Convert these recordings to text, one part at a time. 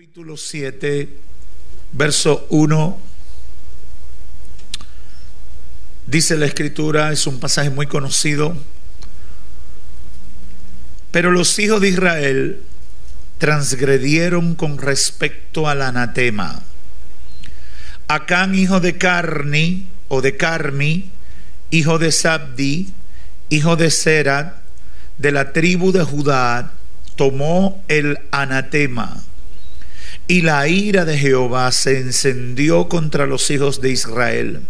Capítulo 7, verso 1, dice la Escritura, es un pasaje muy conocido: pero los hijos de Israel transgredieron con respecto al anatema. Acán, hijo de Carni, o de Carmi, hijo de Sabdi, hijo de Zerat, de la tribu de Judá, tomó el anatema. Y la ira de Jehová se encendió contra los hijos de Israel.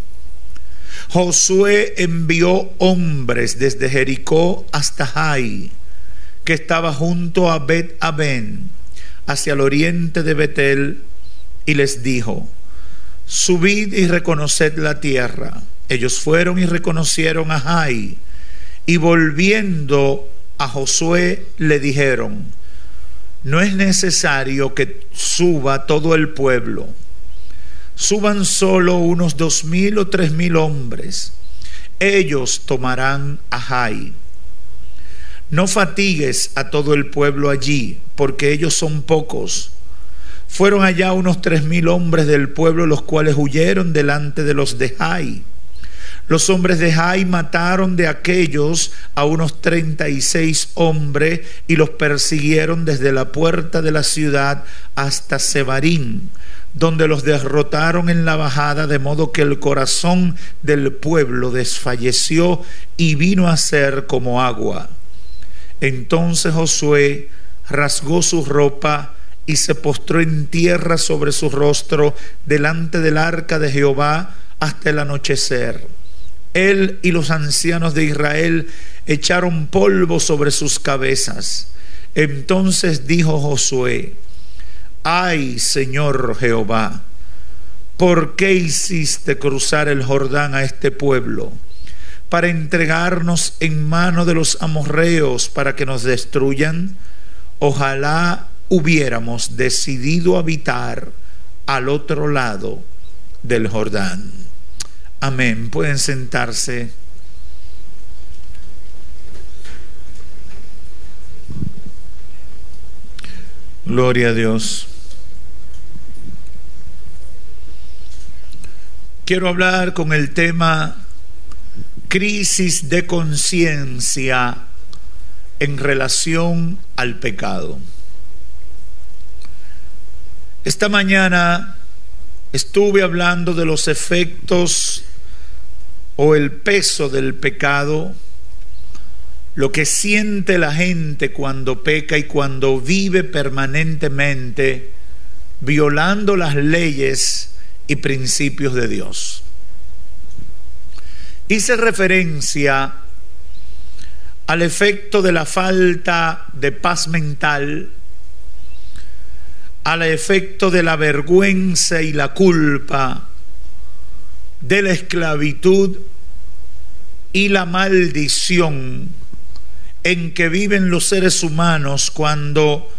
Josué envió hombres desde Jericó hasta Jai, que estaba junto a Bet-Aben, hacia el oriente de Betel, y les dijo: subid y reconoced la tierra. Ellos fueron y reconocieron a Jai, y volviendo a Josué le dijeron: no es necesario que suba todo el pueblo, suban solo unos 2,000 o 3,000 hombres, ellos tomarán a Jai. No fatigues a todo el pueblo allí, porque ellos son pocos. Fueron allá unos 3,000 hombres del pueblo, los cuales huyeron delante de los de Jai. Los hombres de Jai mataron de aquellos a unos 36 hombres y los persiguieron desde la puerta de la ciudad hasta Sebarim, donde los derrotaron en la bajada, de modo que el corazón del pueblo desfalleció y vino a ser como agua. Entonces Josué rasgó su ropa y se postró en tierra sobre su rostro delante del arca de Jehová hasta el anochecer. Él y los ancianos de Israel echaron polvo sobre sus cabezas. Entonces dijo Josué: ay, Señor Jehová, ¿por qué hiciste cruzar el Jordán a este pueblo para entregarnos en mano de los amorreos para que nos destruyan? Ojalá hubiéramos decidido habitar al otro lado del Jordán. Amén. Pueden sentarse. Gloria a Dios. Quiero hablar con el tema crisis de conciencia en relación al pecado. Esta mañana estuve hablando de los efectos o el peso del pecado, lo que siente la gente cuando peca y cuando vive permanentemente violando las leyes y principios de Dios. Hice referencia al efecto de la falta de paz mental, al efecto de la vergüenza y la culpa, de la esclavitud y la maldición en que viven los seres humanos cuando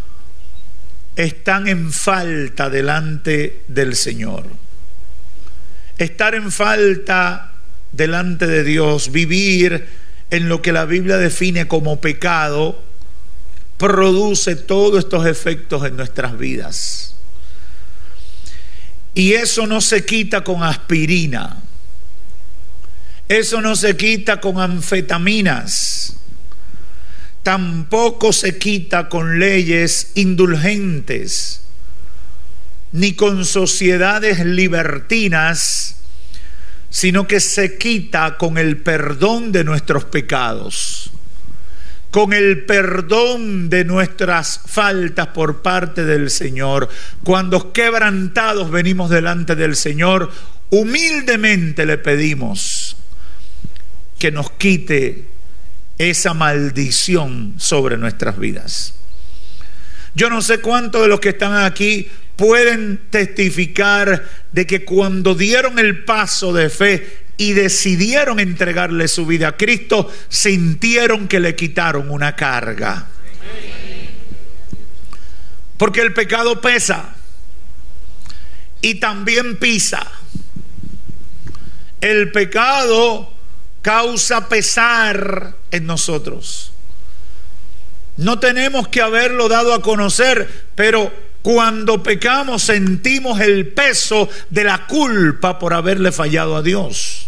están en falta delante del Señor. Estar en falta delante de Dios, vivir en lo que la Biblia define como pecado, produce todos estos efectos en nuestras vidas. Y eso no se quita con aspirina, eso no se quita con anfetaminas, tampoco se quita con leyes indulgentes, ni con sociedades libertinas, sino que se quita con el perdón de nuestros pecados, con el perdón de nuestras faltas por parte del Señor. Cuando quebrantados venimos delante del Señor, humildemente le pedimos que nos quite esa maldición sobre nuestras vidas. Yo no sé cuántos de los que están aquí pueden testificar de que cuando dieron el paso de fe y decidieron entregarle su vida a Cristo, sintieron que le quitaron una carga. Porque el pecado pesa y también pisa. El pecado causa pesar en nosotros. No tenemos que haberlo dado a conocer, pero Cuando pecamos sentimos el peso de la culpa por haberle fallado a Dios.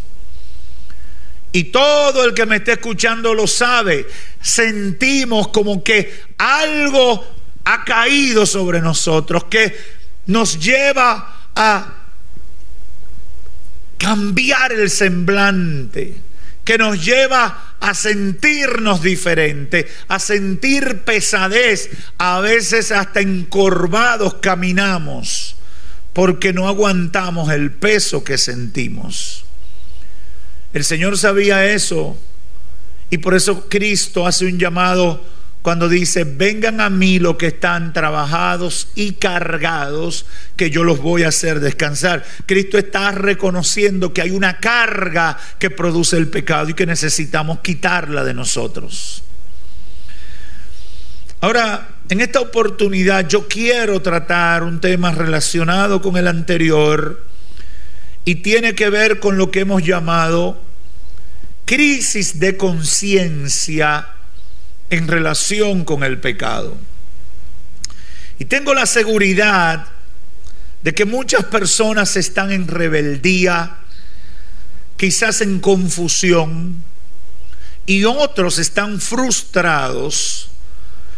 Y todo el que me esté escuchando lo sabe. Sentimos como que algo ha caído sobre nosotros que nos lleva a cambiar el semblante, que nos lleva a sentirnos diferente, a sentir pesadez. A veces hasta encorvados caminamos porque no aguantamos el peso que sentimos. El Señor sabía eso, y por eso Cristo hace un llamado cuando dice: vengan a mí los que están trabajados y cargados, que yo los voy a hacer descansar. Cristo está reconociendo que hay una carga que produce el pecado y que necesitamos quitarla de nosotros. Ahora, en esta oportunidad yo quiero tratar un tema relacionado con el anterior, y tiene que ver con lo que hemos llamado crisis de conciencia en relación con el pecado. Y tengo la seguridad de que muchas personas están en rebeldía, quizás en confusión, y otros están frustrados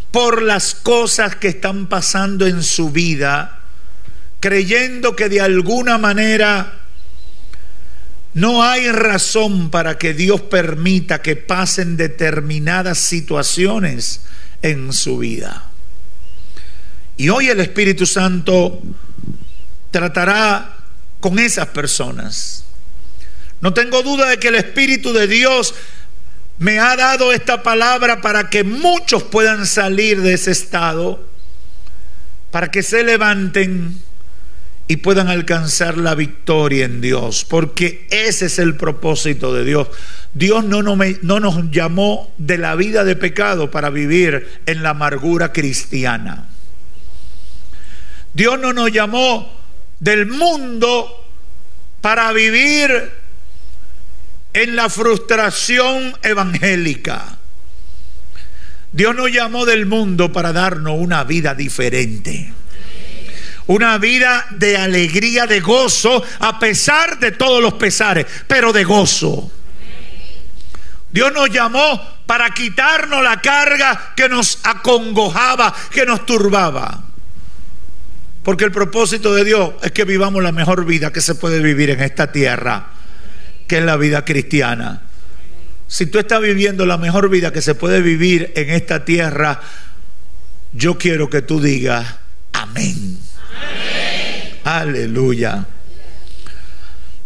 por las cosas que están pasando en su vida, creyendo que de alguna manera no hay razón para que Dios permita que pasen determinadas situaciones en su vida. Y hoy el Espíritu Santo tratará con esas personas. No tengo duda de que el Espíritu de Dios me ha dado esta palabra para que muchos puedan salir de ese estado, para que se levanten y puedan alcanzar la victoria en Dios, porque ese es el propósito de Dios. Dios no nos llamó de la vida de pecado para vivir en la amargura cristiana. Dios no nos llamó del mundo para vivir en la frustración evangélica. Dios nos llamó del mundo para darnos una vida diferente. Una vida de alegría, de gozo, a pesar de todos los pesares, pero de gozo. Dios nos llamó para quitarnos la carga que nos acongojaba, que nos turbaba. Porque el propósito de Dios es que vivamos la mejor vida que se puede vivir en esta tierra, que es la vida cristiana. Si tú estás viviendo la mejor vida que se puede vivir en esta tierra, yo quiero que tú digas amén. Amén. Aleluya.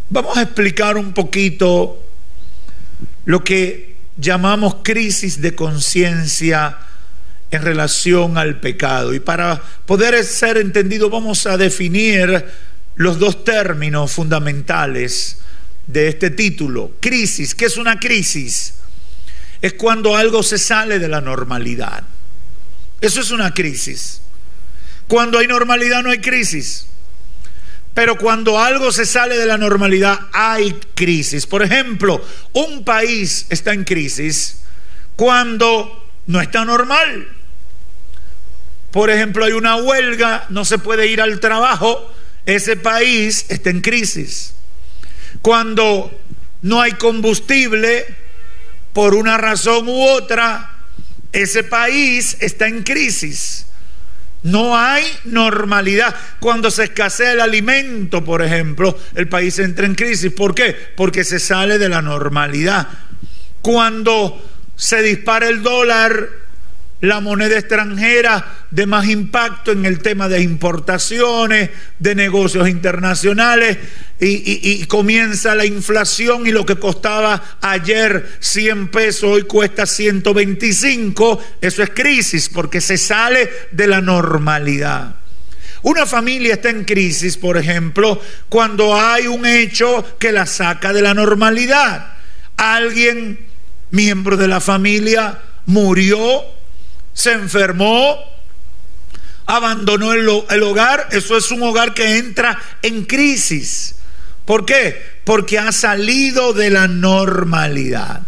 Vamos a explicar un poquito lo que llamamos crisis de conciencia en relación al pecado. Y para poder ser entendido, vamos a definir los dos términos fundamentales de este título. Crisis. ¿Qué es una crisis? Es cuando algo se sale de la normalidad. Eso es una crisis. Cuando hay normalidad no hay crisis. Pero cuando algo se sale de la normalidad hay crisis. Por ejemplo, un país está en crisis cuando no está normal. Por ejemplo, hay una huelga, no se puede ir al trabajo, ese país está en crisis. Cuando no hay combustible, por una razón u otra, ese país está en crisis. No hay normalidad. Cuando se escasea el alimento, por ejemplo, el país entra en crisis. ¿Por qué? Porque se sale de la normalidad. Cuando se dispara el dólar, la moneda extranjera de más impacto en el tema de importaciones, de negocios internacionales, y comienza la inflación, y lo que costaba ayer 100 pesos hoy cuesta 125. Eso es crisis, porque se sale de la normalidad. Una familia está en crisis, por ejemplo, cuando hay un hecho que la saca de la normalidad. Alguien, miembro de la familia, murió, se enfermó, abandonó el hogar. Eso es un hogar que entra en crisis. ¿Por qué? Porque ha salido de la normalidad.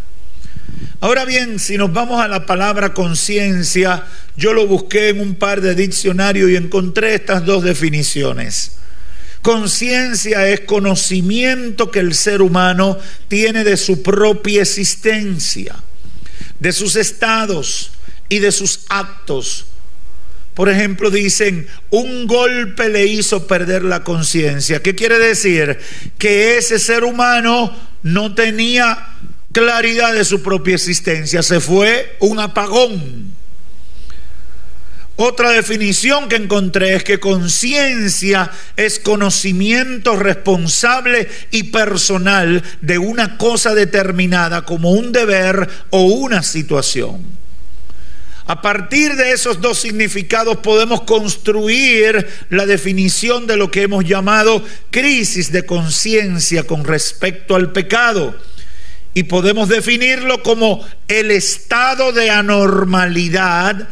Ahora bien, si nos vamos a la palabra conciencia, yo lo busqué en un par de diccionarios y encontré estas dos definiciones. Conciencia es conocimiento que el ser humano tiene de su propia existencia, de sus estados y de sus actos. Por ejemplo, dicen, un golpe le hizo perder la conciencia. ¿Qué quiere decir? Que ese ser humano no tenía claridad de su propia existencia, se fue un apagón. Otra definición que encontré es que conciencia es conocimiento responsable y personal de una cosa determinada como un deber o una situación. A partir de esos dos significados podemos construir la definición de lo que hemos llamado crisis de conciencia con respecto al pecado. Y podemos definirlo como el estado de anormalidad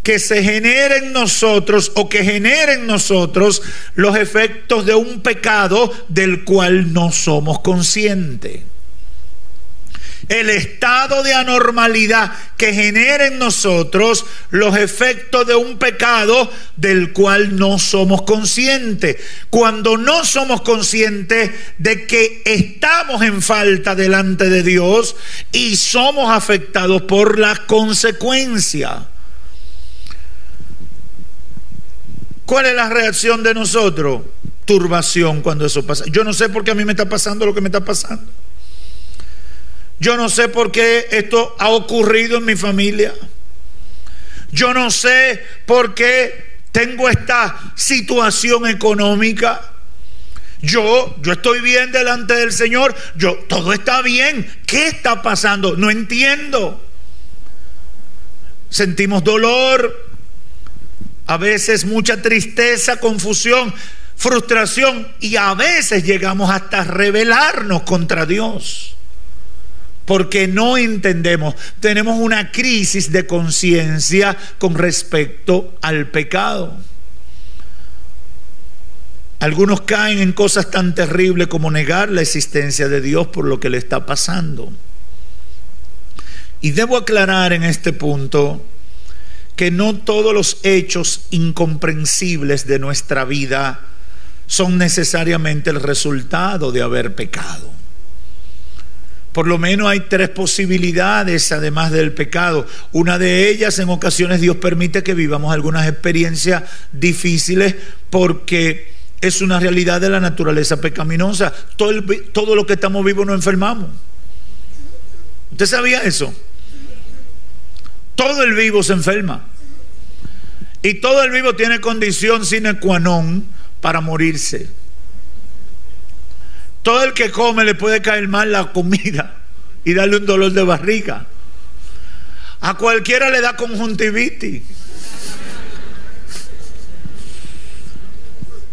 que se genera en nosotros o que genera en nosotros los efectos de un pecado del cual no somos conscientes. El estado de anormalidad que genera en nosotros los efectos de un pecado del cual no somos conscientes. Cuando no somos conscientes de que estamos en falta delante de Dios y somos afectados por las consecuencias. ¿Cuál es la reacción de nosotros? Turbación cuando eso pasa. Yo no sé por qué a mí me está pasando lo que me está pasando. Yo no sé por qué esto ha ocurrido en mi familia. Yo no sé por qué tengo esta situación económica. Yo estoy bien delante del Señor. Todo está bien. ¿Qué está pasando? No entiendo. Sentimos dolor, a veces mucha tristeza, confusión, frustración, y a veces llegamos hasta a rebelarnos contra Dios. Porque no entendemos, tenemos una crisis de conciencia con respecto al pecado. Algunos caen en cosas tan terribles como negar la existencia de Dios por lo que le está pasando. Y debo aclarar en este punto que no todos los hechos incomprensibles de nuestra vida son necesariamente el resultado de haber pecado. Por lo menos hay tres posibilidades además del pecado. Una de ellas, en ocasiones Dios permite que vivamos algunas experiencias difíciles porque es una realidad de la naturaleza pecaminosa. Todo lo que estamos vivos nos enfermamos. ¿Usted sabía eso? Todo el vivo se enferma. Y todo el vivo tiene condición sine qua non para morirse. Todo el que come le puede caer mal la comida y darle un dolor de barriga. A cualquiera le da conjuntivitis.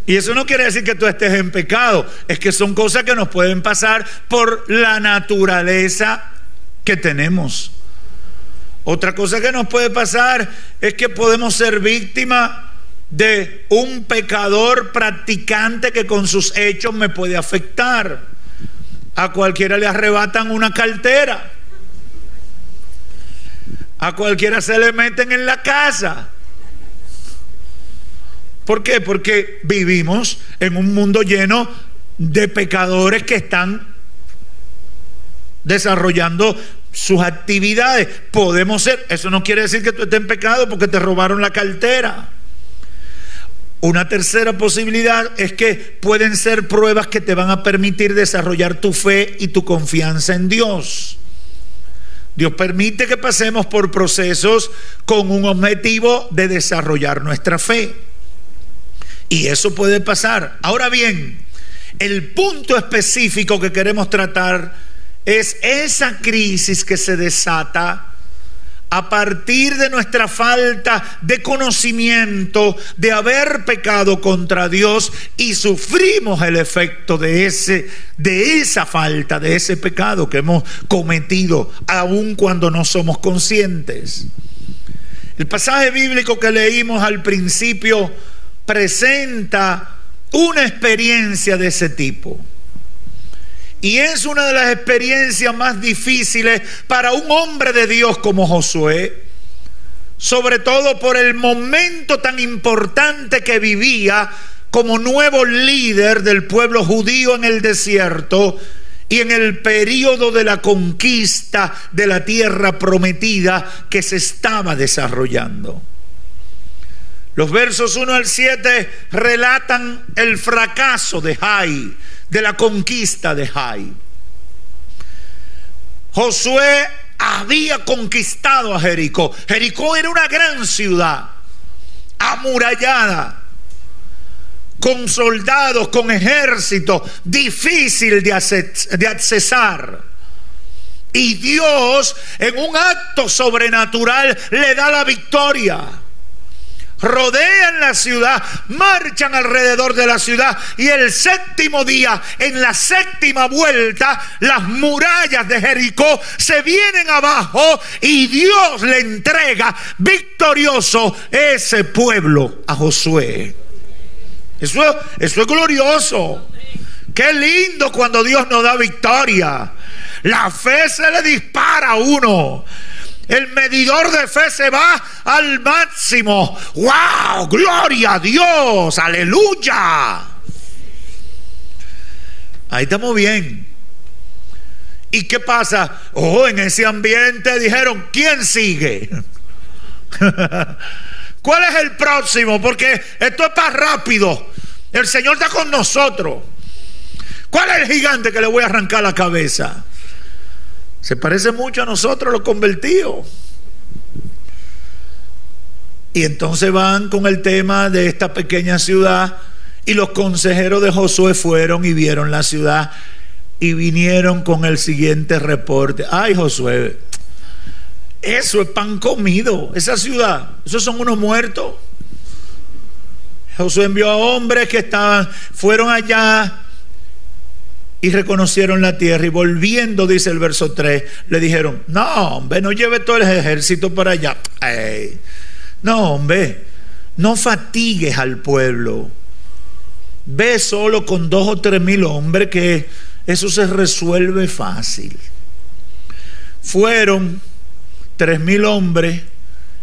Y eso no quiere decir que tú estés en pecado. Es que son cosas que nos pueden pasar por la naturaleza que tenemos. Otra cosa que nos puede pasar es que podemos ser víctimas de un pecador practicante que con sus hechos me puede afectar. A cualquiera le arrebatan una cartera. A cualquiera se le meten en la casa. ¿Por qué? Porque vivimos en un mundo lleno de pecadores que están desarrollando sus actividades. Podemos ser, eso no quiere decir que tú estés en pecado porque te robaron la cartera. Una tercera posibilidad es que pueden ser pruebas que te van a permitir desarrollar tu fe y tu confianza en Dios. Dios permite que pasemos por procesos con un objetivo de desarrollar nuestra fe. Y eso puede pasar. Ahora bien, el punto específico que queremos tratar es esa crisis que se desata a partir de nuestra falta de conocimiento, de haber pecado contra Dios y sufrimos el efecto de esa falta, de ese pecado que hemos cometido, aun cuando no somos conscientes. El pasaje bíblico que leímos al principio presenta una experiencia de ese tipo. Y es una de las experiencias más difíciles para un hombre de Dios como Josué, sobre todo por el momento tan importante que vivía como nuevo líder del pueblo judío en el desierto y en el periodo de la conquista de la tierra prometida que se estaba desarrollando. Los versos 1 al 7 relatan el fracaso de Jai, de la conquista de Jai. Josué había conquistado a Jericó. Jericó era una gran ciudad, amurallada, con soldados, con ejército, difícil de accesar. Y Dios, en un acto sobrenatural, le da la victoria. Rodean la ciudad, marchan alrededor de la ciudad, y el séptimo día, en la séptima vuelta, las murallas de Jericó se vienen abajo y Dios le entrega victorioso ese pueblo a Josué. Eso es glorioso. Qué lindo cuando Dios nos da victoria. La fe se le dispara a uno. El medidor de fe se va al máximo. ¡Wow! ¡Gloria a Dios! ¡Aleluya! Ahí estamos bien. ¿Y qué pasa? En ese ambiente dijeron, ¿quién sigue? ¿Cuál es el próximo? Porque esto es para rápido. El Señor está con nosotros. ¿Cuál es el gigante que le voy a arrancar la cabeza? Se parece mucho a nosotros los convertidos. Y entonces van con el tema de esta pequeña ciudad, y los consejeros de Josué fueron y vieron la ciudad y vinieron con el siguiente reporte. Ay, Josué, eso es pan comido, esa ciudad, esos son unos muertos. Josué envió a hombres que fueron allá y reconocieron la tierra, y volviendo, dice el verso 3, le dijeron, no hombre, no lleve todo el ejército para allá. No hombre, no fatigues al pueblo, ve solo con 2 o 3 mil hombres, que eso se resuelve fácil. Fueron 3,000 hombres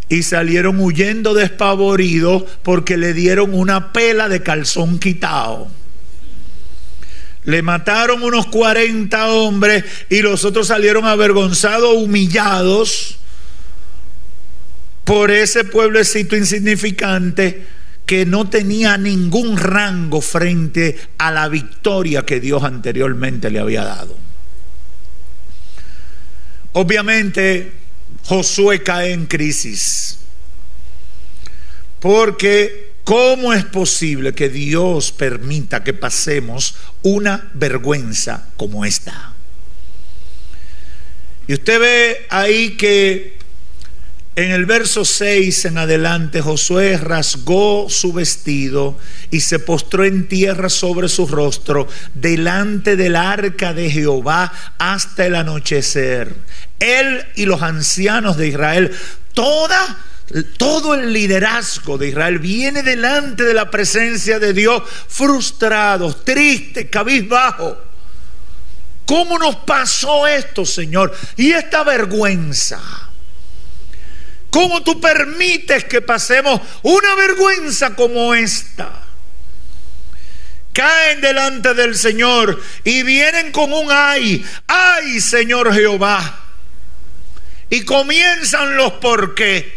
y salieron huyendo despavoridos porque le dieron una pela de calzón quitado. Le mataron unos 40 hombres y los otros salieron avergonzados, humillados por ese pueblecito insignificante que no tenía ningún rango frente a la victoria que Dios anteriormente le había dado. Obviamente, Josué cae en crisis, porque ¿cómo es posible que Dios permita que pasemos una vergüenza como esta? Y usted ve ahí que en el verso 6 en adelante, Josué rasgó su vestido y se postró en tierra sobre su rostro delante del arca de Jehová hasta el anochecer. Él y los ancianos de Israel, todo el liderazgo de Israel viene delante de la presencia de Dios frustrados, tristes, cabizbajos. ¿Cómo nos pasó esto, Señor? Y esta vergüenza. ¿Cómo tú permites que pasemos una vergüenza como esta? Caen delante del Señor y vienen con un ay Señor Jehová. Y comienzan los por qué.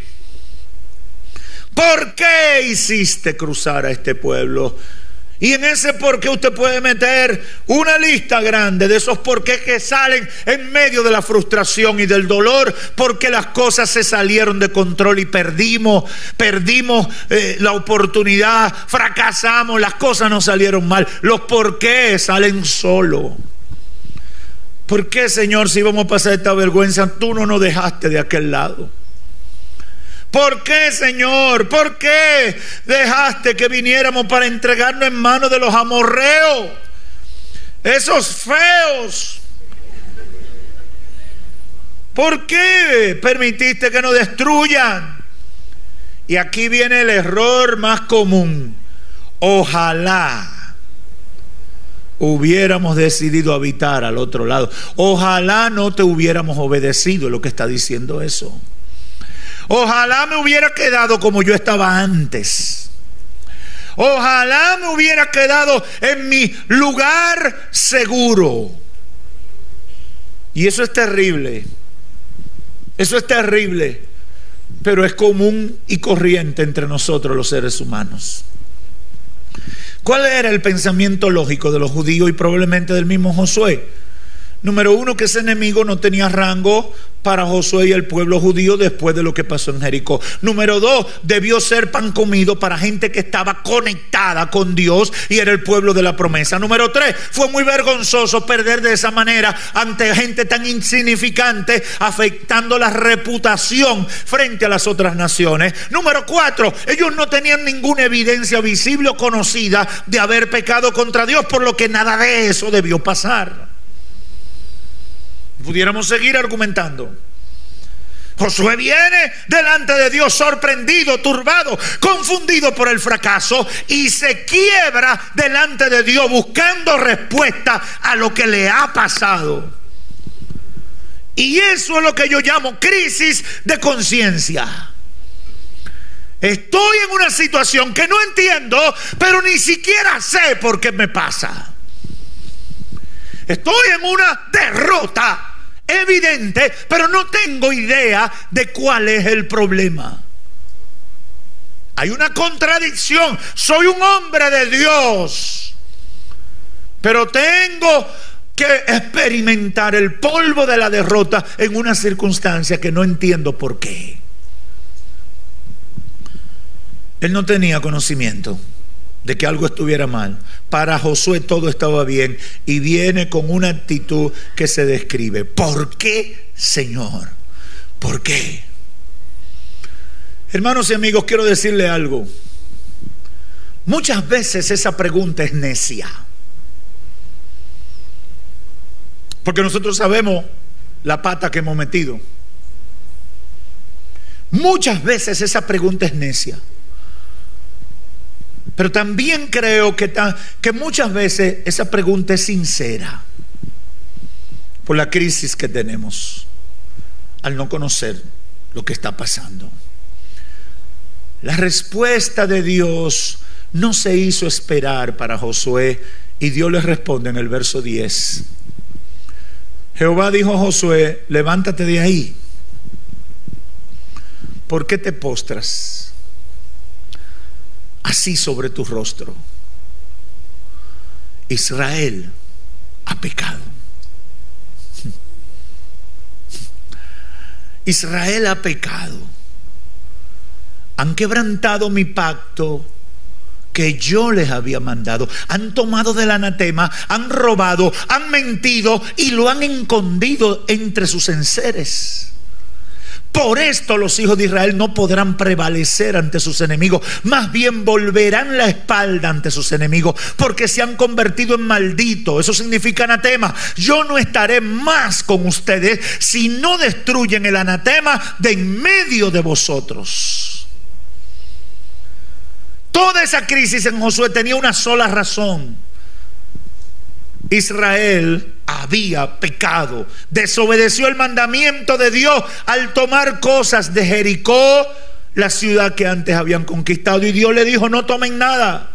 ¿Por qué hiciste cruzar a este pueblo? Y en ese por qué usted puede meter una lista grande de esos por qué que salen en medio de la frustración y del dolor, porque las cosas se salieron de control y perdimos la oportunidad, fracasamos, las cosas no salieron mal. Los por qué salen solos. ¿Por qué, Señor, si vamos a pasar esta vergüenza, tú no nos dejaste de aquel lado? ¿Por qué, Señor? ¿Por qué dejaste que viniéramos para entregarnos en manos de los amorreos? Esos feos. ¿Por qué permitiste que nos destruyan? Y aquí viene el error más común. Ojalá hubiéramos decidido habitar al otro lado. Ojalá no te hubiéramos obedecido, lo que está diciendo eso. Ojalá me hubiera quedado como yo estaba antes. Ojalá me hubiera quedado en mi lugar seguro. Y eso es terrible. Eso es terrible. Pero es común y corriente entre nosotros los seres humanos. ¿Cuál era el pensamiento lógico de los judíos y probablemente del mismo Josué? Número uno, que ese enemigo no tenía rango para Josué y el pueblo judío después de lo que pasó en Jericó. Número dos, debió ser pan comido para gente que estaba conectada con Dios y era el pueblo de la promesa. Número tres, fue muy vergonzoso perder de esa manera ante gente tan insignificante, afectando la reputación frente a las otras naciones. Número cuatro, ellos no tenían ninguna evidencia visible o conocida de haber pecado contra Dios, por lo que nada de eso debió pasar. Pudiéramos seguir argumentando. Josué viene delante de Dios sorprendido, turbado, confundido por el fracaso y se quiebra delante de Dios buscando respuesta a lo que le ha pasado. Y eso es lo que yo llamo crisis de conciencia. Estoy en una situación que no entiendo, pero ni siquiera sé por qué me pasa. Estoy en una derrota evidente, pero no tengo idea de cuál es el problema. Hay una contradicción. Soy un hombre de Dios, pero tengo que experimentar el polvo de la derrota en una circunstancia que no entiendo por qué. Él no tenía conocimiento de que algo estuviera mal. Para Josué todo estaba bien y viene con una actitud que se describe. ¿Por qué, Señor? ¿Por qué? Hermanos y amigos, quiero decirle algo. Muchas veces esa pregunta es necia, porque nosotros sabemos la pata que hemos metido. Muchas veces esa pregunta es necia. Pero también creo que muchas veces esa pregunta es sincera por la crisis que tenemos al no conocer lo que está pasando. La respuesta de Dios no se hizo esperar para Josué y Dios le responde en el verso 10. Jehová dijo a Josué: levántate de ahí. ¿Por qué te postras así sobre tu rostro? Israel ha pecado. Israel ha pecado. Han quebrantado mi pacto que yo les había mandado. Han tomado del anatema, han robado, han mentido y lo han escondido entre sus enseres. Por esto los hijos de Israel no podrán prevalecer ante sus enemigos, más bien volverán la espalda ante sus enemigos, porque se han convertido en malditos. Eso significa anatema. Yo no estaré más con ustedes si no destruyen el anatema de en medio de vosotros. Toda esa crisis en Josué tenía una sola razón: Israel había pecado, desobedeció el mandamiento de Dios al tomar cosas de Jericó, la ciudad que antes habían conquistado, y Dios le dijo: no tomen nada.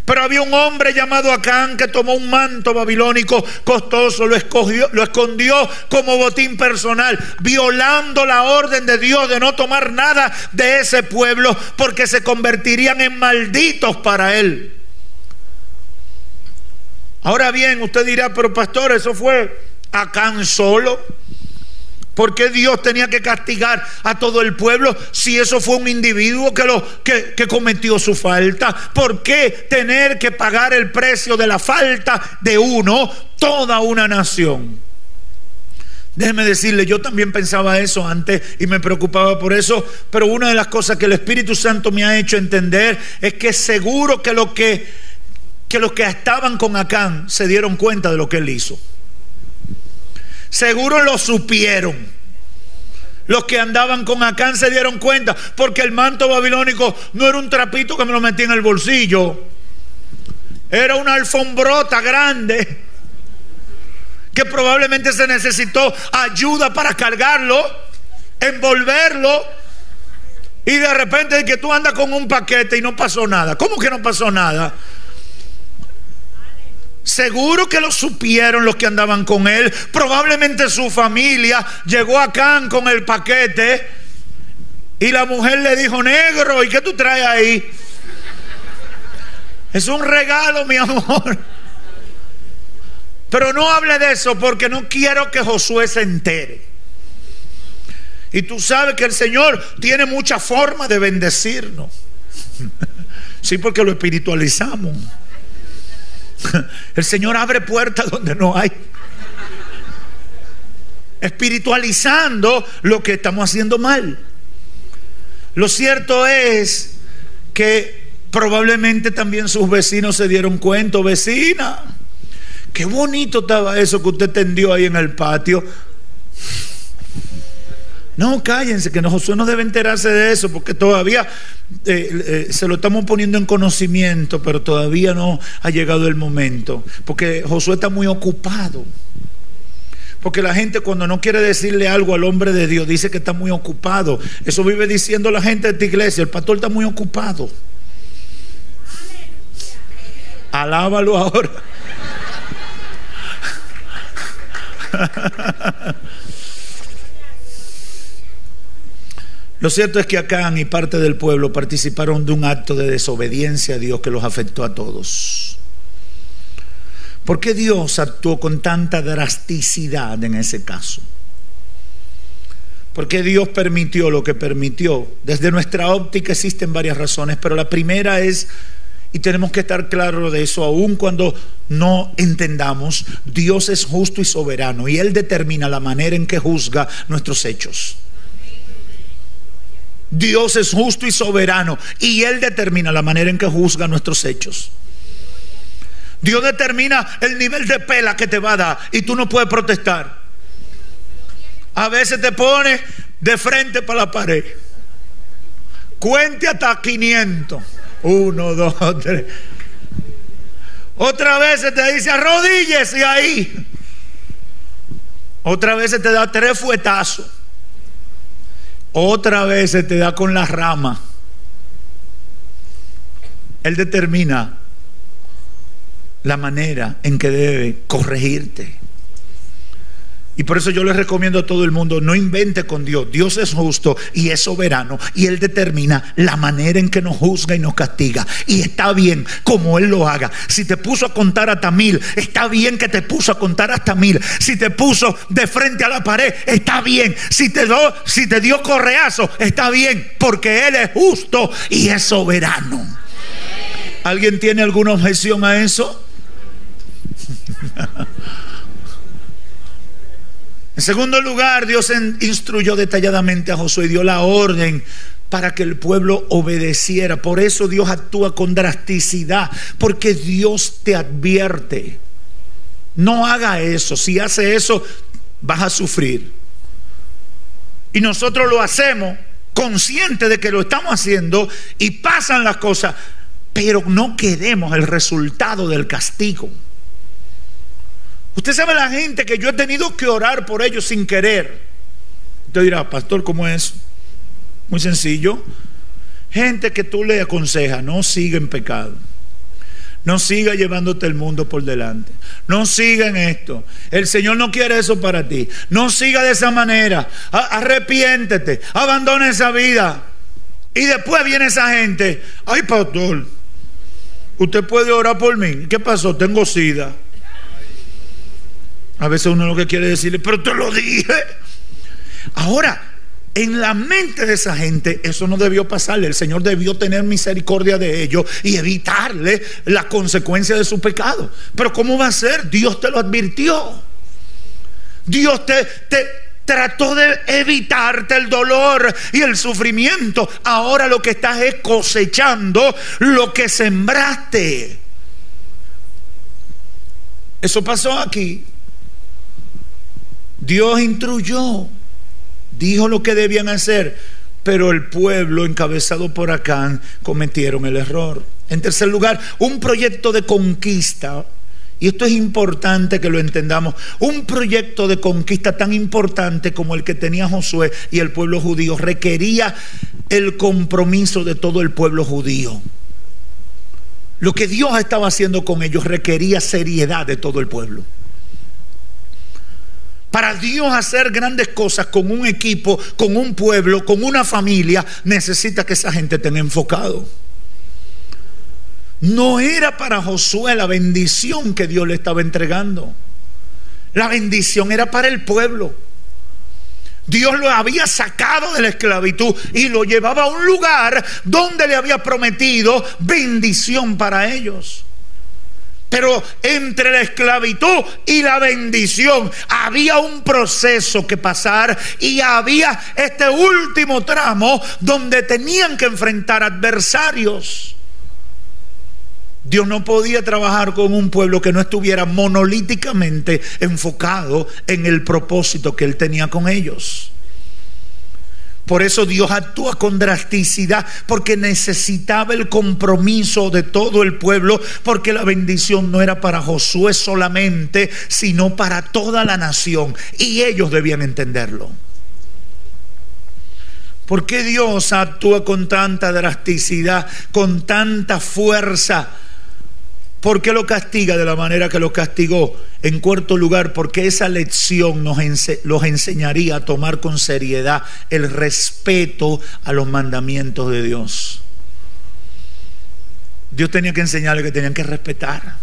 Pero había un hombre llamado Acán que tomó un manto babilónico costoso, lo escondió como botín personal, violando la orden de Dios de no tomar nada de ese pueblo, porque se convertirían en malditos para él. Ahora bien, usted dirá: pero pastor, eso fue Acán solo. ¿Por qué Dios tenía que castigar a todo el pueblo si eso fue un individuo que cometió su falta? ¿Por qué tener que pagar el precio de la falta de uno, toda una nación? Déjeme decirle, yo también pensaba eso antes y me preocupaba por eso, pero una de las cosas que el Espíritu Santo me ha hecho entender es que seguro que los que estaban con Acán se dieron cuenta de lo que él hizo. Seguro lo supieron. Los que andaban con Acán se dieron cuenta, porque el manto babilónico no era un trapito que me lo metí en el bolsillo. Era una alfombrota grande que probablemente se necesitó ayuda para cargarlo, envolverlo, y de repente que tú andas con un paquete y no pasó nada. ¿Cómo que no pasó nada? Seguro que lo supieron los que andaban con él. Probablemente su familia llegó a Acán con el paquete y la mujer le dijo: negro, ¿y qué tú traes ahí? Es un regalo, mi amor. Pero no hable de eso, porque no quiero que Josué se entere. Y tú sabes que el Señor tiene muchas formas de bendecirnos. Sí, porque lo espiritualizamos. El Señor abre puertas donde no hay, espiritualizando lo que estamos haciendo mal. Lo cierto es que probablemente también sus vecinos se dieron cuenta. Vecina, qué bonito estaba eso que usted tendió ahí en el patio. No, cállense, que Josué no debe enterarse de eso, porque todavía se lo estamos poniendo en conocimiento, pero todavía no ha llegado el momento, porque Josué está muy ocupado. Porque la gente, cuando no quiere decirle algo al hombre de Dios, dice que está muy ocupado. Eso vive diciendo la gente de esta iglesia: el pastor está muy ocupado. Alábalo ahora. Lo cierto es que Acán y parte del pueblo participaron de un acto de desobediencia a Dios que los afectó a todos. ¿Por qué Dios actuó con tanta drasticidad en ese caso? ¿Por qué Dios permitió lo que permitió? Desde nuestra óptica existen varias razones, pero la primera es, y tenemos que estar claros de eso, aun cuando no entendamos, Dios es justo y soberano, y Él determina la manera en que juzga nuestros hechos. Dios es justo y soberano, y Él determina la manera en que juzga nuestros hechos. Dios determina el nivel de pela que te va a dar, y tú no puedes protestar. A veces te pones de frente para la pared. Cuente hasta 500. 1, 2, 3. Otra vez te dice: arrodíllese ahí. Otra vez te da 3 fuetazos. Otra vez te da con la rama. Él determina la manera en que debe corregirte. Y por eso yo les recomiendo a todo el mundo: no invente con Dios. Dios es justo y es soberano, y Él determina la manera en que nos juzga y nos castiga, y está bien como Él lo haga. Si te puso a contar hasta 1000, está bien que te puso a contar hasta 1000. Si te puso de frente a la pared, está bien. Si te dio correazo, está bien, porque Él es justo y es soberano. ¿Alguien tiene alguna objeción a eso? En segundo lugar, Dios instruyó detalladamente a Josué y dio la orden para que el pueblo obedeciera. Por eso Dios actúa con drasticidad, porque Dios te advierte: no haga eso. Si hace eso, vas a sufrir. Y nosotros lo hacemos conscientes de que lo estamos haciendo, y pasan las cosas, pero no queremos el resultado del castigo. Usted sabe la gente que yo he tenido que orar por ellos sin querer. Usted dirá: pastor, ¿cómo es? Muy sencillo. Gente que tú le aconsejas: no siga en pecado, no siga llevándote el mundo por delante, no siga en esto, el Señor no quiere eso para ti, no siga de esa manera, arrepiéntete, abandona esa vida. Y después viene esa gente: ay, pastor, usted puede orar por mí. ¿Qué pasó? Tengo SIDA. A veces uno lo que quiere decirle: pero te lo dije. Ahora, en la mente de esa gente eso no debió pasarle. El Señor debió tener misericordia de ellos y evitarle la consecuencia de su pecado. Pero ¿cómo va a ser? Dios te lo advirtió. Dios te trató de evitarte el dolor y el sufrimiento. Ahora lo que estás es cosechando lo que sembraste. Eso pasó aquí. Dios instruyó, dijo lo que debían hacer, pero el pueblo encabezado por Acán cometieron el error. En tercer lugar, un proyecto de conquista. Y esto es importante que lo entendamos. Un proyecto de conquista tan importante como el que tenía Josué y el pueblo judío requería el compromiso de todo el pueblo judío. Lo que Dios estaba haciendo con ellos requería seriedad de todo el pueblo. Para Dios hacer grandes cosas con un equipo, con un pueblo, con una familia, necesita que esa gente esté enfocado. No era para Josué la bendición que Dios le estaba entregando. La bendición era para el pueblo. Dios lo había sacado de la esclavitud y lo llevaba a un lugar donde le había prometido bendición para ellos. Pero entre la esclavitud y la bendición había un proceso que pasar, y había este último tramo donde tenían que enfrentar adversarios. Dios no podía trabajar con un pueblo que no estuviera monolíticamente enfocado en el propósito que Él tenía con ellos. Por eso Dios actúa con drasticidad, porque necesitaba el compromiso de todo el pueblo, porque la bendición no era para Josué solamente, sino para toda la nación, y ellos debían entenderlo. ¿Por qué Dios actúa con tanta drasticidad, con tanta fuerza? ¿Por qué lo castiga de la manera que lo castigó? En cuarto lugar, porque esa lección los enseñaría a tomar con seriedad el respeto a los mandamientos de Dios. Dios tenía que enseñarles que tenían que respetar.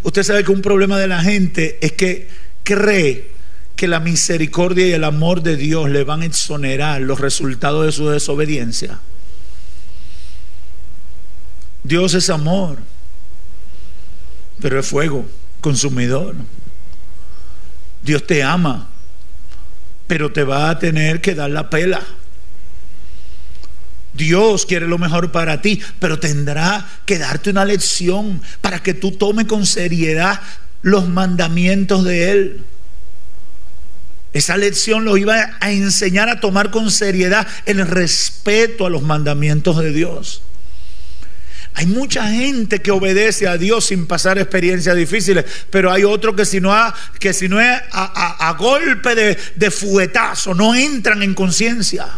Usted sabe que un problema de la gente es que cree que la misericordia y el amor de Dios le van a exonerar los resultados de su desobediencia. Dios es amor, pero es fuego consumidor. Dios te ama, pero te va a tener que dar la pela. Dios quiere lo mejor para ti, pero tendrá que darte una lección para que tú tomes con seriedad los mandamientos de Él. Esa lección lo iba a enseñar a tomar con seriedad el respeto a los mandamientos de Dios. Hay mucha gente que obedece a Dios sin pasar experiencias difíciles, pero hay otros que si no es a golpe de fuetazo, no entran en conciencia.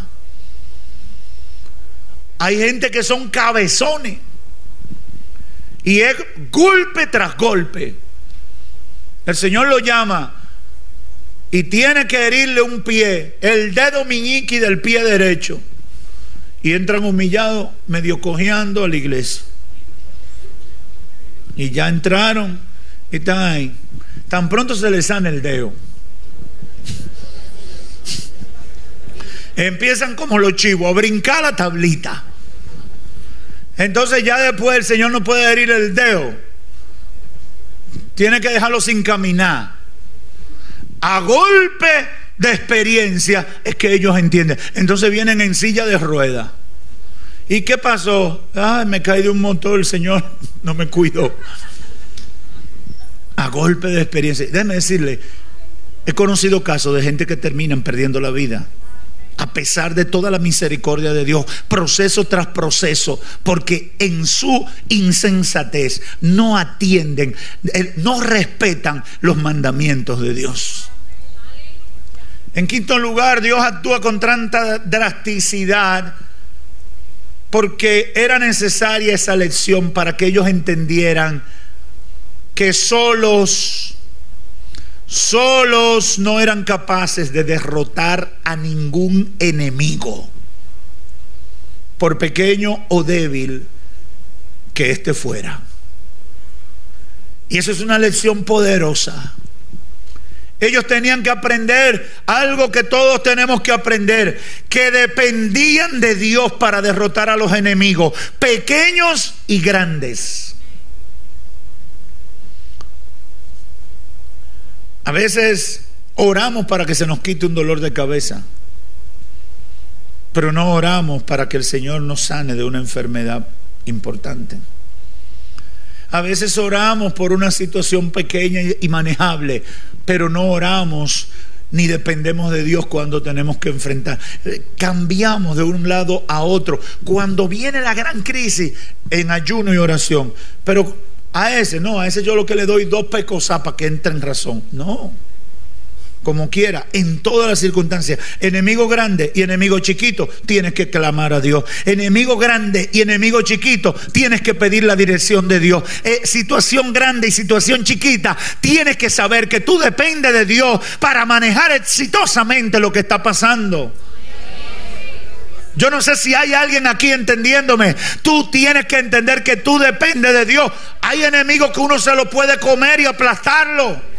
Hay gente que son cabezones y es golpe tras golpe. El Señor lo llama y tiene que herirle un pie, el dedo meñique del pie derecho, y entran humillados, medio cojeando a la iglesia. Y ya entraron y están ahí. Tan pronto se les sana el dedo, empiezan como los chivos a brincar la tablita. Entonces ya después el Señor no puede herir el dedo, tiene que dejarlo sin caminar. A golpe de experiencia es que ellos entienden. Entonces vienen en silla de ruedas. ¿Y qué pasó? Ay, me caí de un motor, el Señor no me cuidó. A golpe de experiencia. Déjeme decirle, he conocido casos de gente que terminan perdiendo la vida a pesar de toda la misericordia de Dios, proceso tras proceso, porque en su insensatez no atienden, no respetan los mandamientos de Dios. En quinto lugar, Dios actúa con tanta drasticidad porque era necesaria esa lección para que ellos entendieran que solos no eran capaces de derrotar a ningún enemigo, por pequeño o débil que éste fuera. Y eso es una lección poderosa. Ellos tenían que aprender algo que todos tenemos que aprender, que dependían de Dios para derrotar a los enemigos, pequeños y grandes. A veces oramos para que se nos quite un dolor de cabeza, pero no oramos para que el Señor nos sane de una enfermedad importante. A veces oramos por una situación pequeña y manejable, pero no oramos ni dependemos de Dios cuando tenemos que enfrentar. Cambiamos de un lado a otro. Cuando viene la gran crisis, en ayuno y oración. Pero a ese yo lo que le doy 2 pecosas para que entre en razón. No. Como quiera, en todas las circunstancias, enemigo grande y enemigo chiquito, tienes que clamar a Dios. Enemigo grande y enemigo chiquito, tienes que pedir la dirección de Dios. Situación grande y situación chiquita, tienes que saber que tú dependes de Dios para manejar exitosamente lo que está pasando. Yo no sé si hay alguien aquí entendiéndome. Tú tienes que entender que tú dependes de Dios. Hay enemigos que uno se lo puede comer y aplastarlo.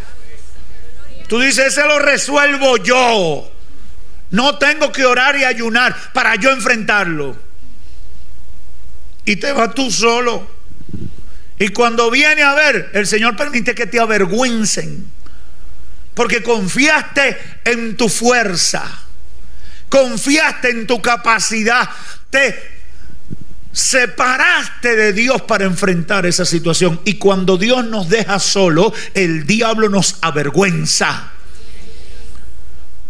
Tú dices, ese lo resuelvo yo. No tengo que orar y ayunar para yo enfrentarlo. Y te vas tú solo. Y cuando viene a ver, el Señor permite que te avergüencen. Porque confiaste en tu fuerza. Confiaste en tu capacidad. Te separaste de Dios para enfrentar esa situación. Y cuando Dios nos deja solo, el diablo nos avergüenza.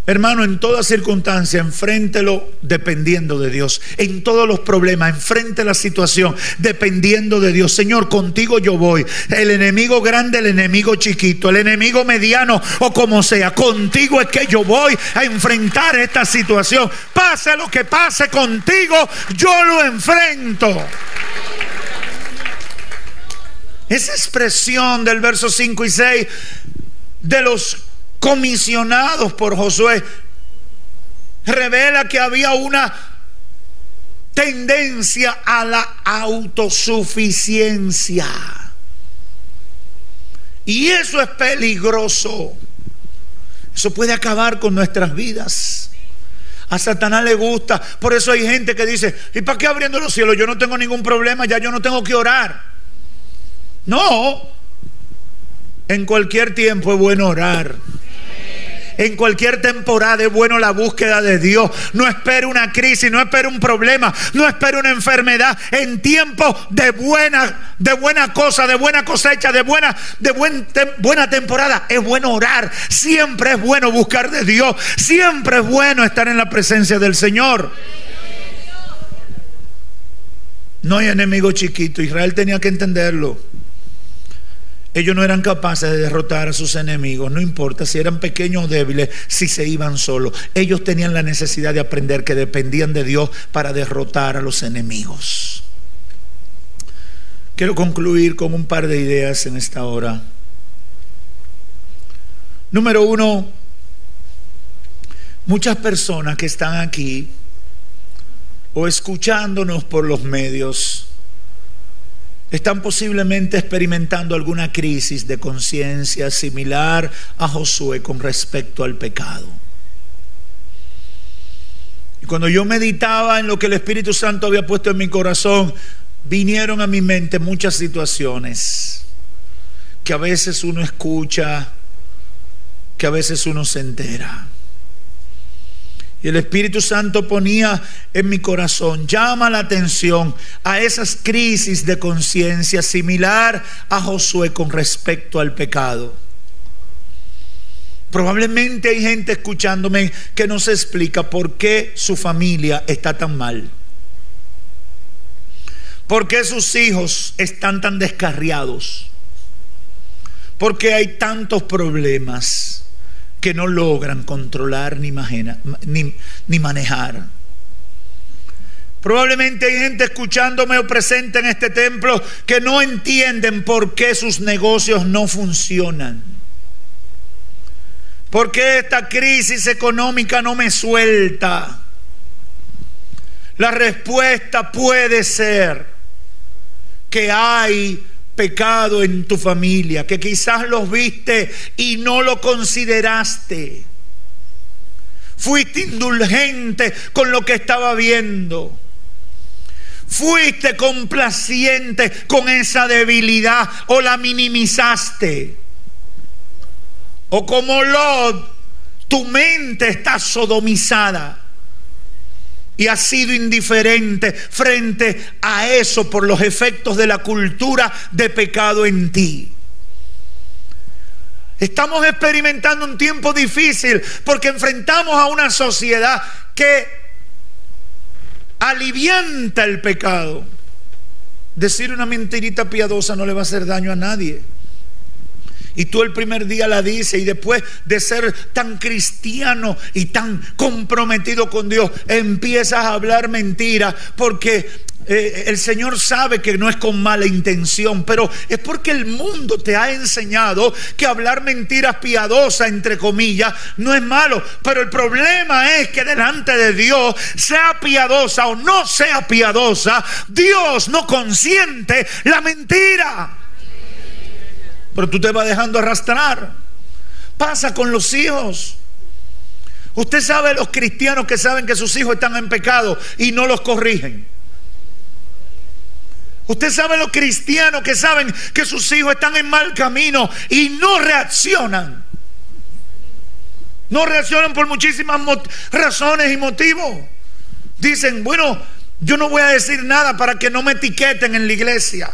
Hermano, en toda circunstancia, enfréntelo dependiendo de Dios. En todos los problemas, enfrente la situación dependiendo de Dios. Señor, contigo yo voy. El enemigo grande, el enemigo chiquito, el enemigo mediano o como sea, contigo es que yo voy a enfrentar esta situación. Pase lo que pase, contigo yo lo enfrento. Esa expresión del verso 5 y 6 de los comisionados por Josué revela que había una tendencia a la autosuficiencia, y eso es peligroso. Eso puede acabar con nuestras vidas. A Satanás le gusta. Por eso hay gente que dice, ¿y para qué abriendo los cielos? Yo no tengo ningún problema, ya yo no tengo que orar. No, en cualquier tiempo es bueno orar. En cualquier temporada es bueno la búsqueda de Dios. No espere una crisis, no espere un problema, no espere una enfermedad. En tiempos de buena cosa, de buena cosecha, de buena temporada, es bueno orar. Siempre es bueno buscar de Dios. Siempre es bueno estar en la presencia del Señor. No hay enemigo chiquito. Israel tenía que entenderlo. Ellos no eran capaces de derrotar a sus enemigos, no importa si eran pequeños o débiles, si se iban solos. Ellos tenían la necesidad de aprender que dependían de Dios para derrotar a los enemigos. Quiero concluir con un par de ideas en esta hora. Número 1, muchas personas que están aquí o escuchándonos por los medios están posiblemente experimentando alguna crisis de conciencia similar a Josué con respecto al pecado. Y cuando yo meditaba en lo que el Espíritu Santo había puesto en mi corazón, vinieron a mi mente muchas situaciones que a veces uno escucha, que a veces uno se entera. Y el Espíritu Santo ponía en mi corazón, llama la atención a esas crisis de conciencia similar a Josué con respecto al pecado. Probablemente hay gente escuchándome que no se explica por qué su familia está tan mal. ¿Por qué sus hijos están tan descarriados? ¿Por qué hay tantos problemas que no logran controlar ni manejar? Probablemente hay gente escuchándome o presente en este templo que no entienden por qué sus negocios no funcionan. ¿Por qué esta crisis económica no me suelta? La respuesta puede ser que hay pecado en tu familia, que quizás los viste y no lo consideraste. Fuiste indulgente con lo que estaba viendo. Fuiste complaciente con esa debilidad o la minimizaste. O como Lot, tu mente está sodomizada y has sido indiferente frente a eso por los efectos de la cultura de pecado en ti. Estamos experimentando un tiempo difícil porque enfrentamos a una sociedad que alivianta el pecado. Decir una mentirita piadosa no le va a hacer daño a nadie. Y tú el primer día la dices y después de ser tan cristiano y tan comprometido con Dios, empiezas a hablar mentiras porque el Señor sabe que no es con mala intención, pero es porque el mundo te ha enseñado que hablar mentiras piadosas, entre comillas, no es malo. Pero el problema es que delante de Dios, sea piadosa o no sea piadosa, Dios no consiente la mentira. Pero tú te vas dejando arrastrar. Pasa con los hijos. Usted sabe los cristianos que saben que sus hijos están en pecado y no los corrigen. Usted sabe los cristianos que saben que sus hijos están en mal camino y no reaccionan. No reaccionan por muchísimas razones y motivos. Dicen, bueno, yo no voy a decir nada para que no me etiqueten en la iglesia.